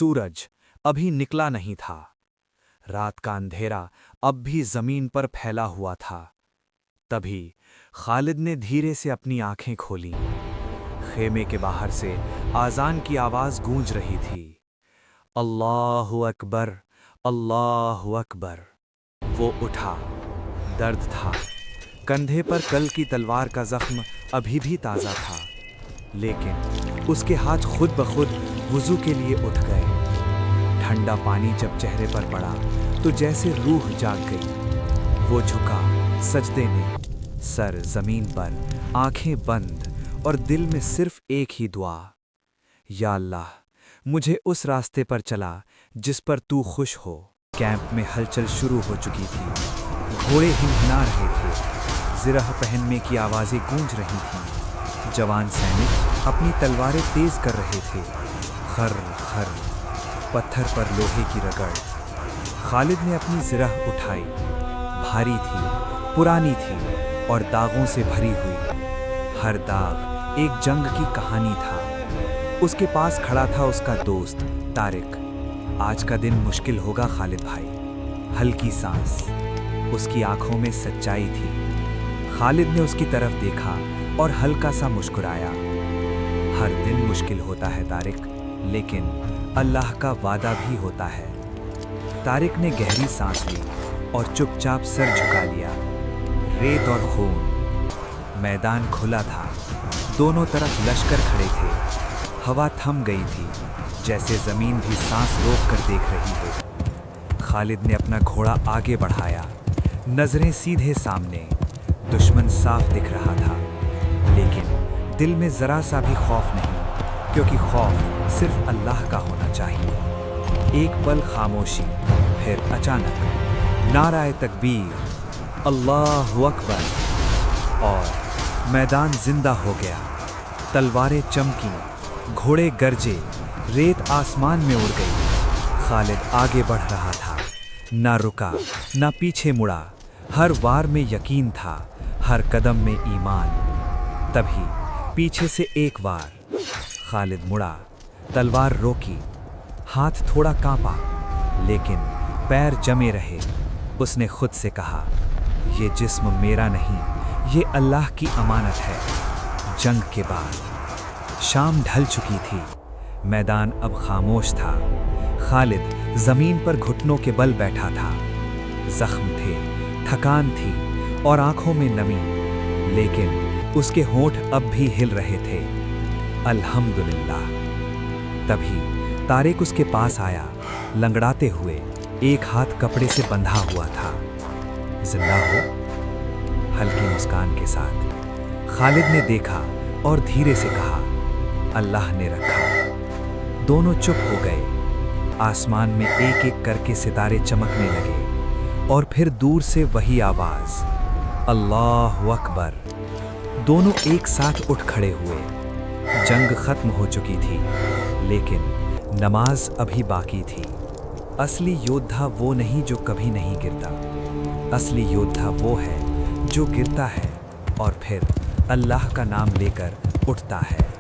सूरज अभी निकला नहीं था। रात का अंधेरा अब भी जमीन पर फैला हुआ था। तभी खालिद ने धीरे से अपनी आंखें खोलीं। खेमे के बाहर से आजान की आवाज गूंज रही थी। अल्लाहु अकबर, अल्लाहु अकबर। वो उठा। दर्द था। कंधे पर कल की तलवार का जख्म अभी भी ताज़ा था, लेकिन उसके हाथ खुद ब खुद वुज़ू के लिए उठ गए। ठंडा पानी जब चेहरे पर पड़ा तो जैसे रूह जाग गई। वो झुका सजदे में, सर जमीन पर, आंखें बंद और दिल में सिर्फ एक ही दुआ, या अल्लाह, मुझे उस रास्ते पर चला जिस पर तू खुश हो। कैंप में हलचल शुरू हो चुकी थी। घोड़े हिमहिमा रहे थे, ज़िरह पहनने की आवाज़ें गूंज रही थीं। जवान सैनिक अपनी तलवारें तेज कर रहे थे। खर खर, पत्थर पर लोहे की रगड़। खालिद ने अपनी ज़िरह उठाई। भारी थी, पुरानी थी और दागों से भरी हुई। हर दाग एक जंग की कहानी था। उसके पास खड़ा था उसका दोस्त तारिक। आज का दिन मुश्किल होगा खालिद भाई। हल्की सांस। उसकी आंखों में सच्चाई थी। खालिद ने उसकी तरफ देखा और हल्का सा मुस्कुराया। हर दिन मुश्किल होता है तारिक, लेकिन अल्लाह का वादा भी होता है। तारिक ने गहरी सांस ली और चुपचाप सर झुका लिया। रेत और खून। मैदान खुला था। दोनों तरफ लश्कर खड़े थे। हवा थम गई थी, जैसे जमीन भी सांस रोक कर देख रही हो। खालिद ने अपना घोड़ा आगे बढ़ाया। नजरें सीधे सामने। दुश्मन साफ दिख रहा था, लेकिन दिल में जरा सा भी खौफ नहीं, क्योंकि खौफ सिर्फ अल्लाह का होना चाहिए। एक पल खामोशी, फिर अचानक नाराए तकबीर, अल्लाहु अकबर, और मैदान जिंदा हो गया। तलवारें चमकी, घोड़े गरजे, रेत आसमान में उड़ गई। खालिद आगे बढ़ रहा था, ना रुका, ना पीछे मुड़ा। हर वार में यकीन था, हर कदम में ईमान। तभी पीछे से एक वार। खालिद मुड़ा, तलवार रोकी। हाथ थोड़ा कांपा, लेकिन पैर जमे रहे। उसने खुद से कहा, ये जिस्म मेरा नहीं, ये अल्लाह की अमानत है। जंग के बाद शाम ढल चुकी थी। मैदान अब खामोश था। खालिद जमीन पर घुटनों के बल बैठा था। जख्म थे, थकान थी और आंखों में नमी, लेकिन उसके होंठ अब भी हिल रहे थे। अल्हम्दुलिल्लाह। तभी तारिक उसके पास आया, लंगड़ाते हुए। एक हाथ कपड़े से बंधा हुआ था। जिंदा हो? हल्की मुस्कान के साथ खालिद ने देखा और धीरे से कहा, अल्लाह ने रखा। दोनों चुप हो गए। आसमान में एक एक करके सितारे चमकने लगे और फिर दूर से वही आवाज, अल्लाहु अकबर। दोनों एक साथ उठ खड़े हुए। जंग खत्म हो चुकी थी, लेकिन नमाज अभी बाकी थी। असली योद्धा वो नहीं जो कभी नहीं गिरता। असली योद्धा वो है जो गिरता है और फिर अल्लाह का नाम लेकर उठता है।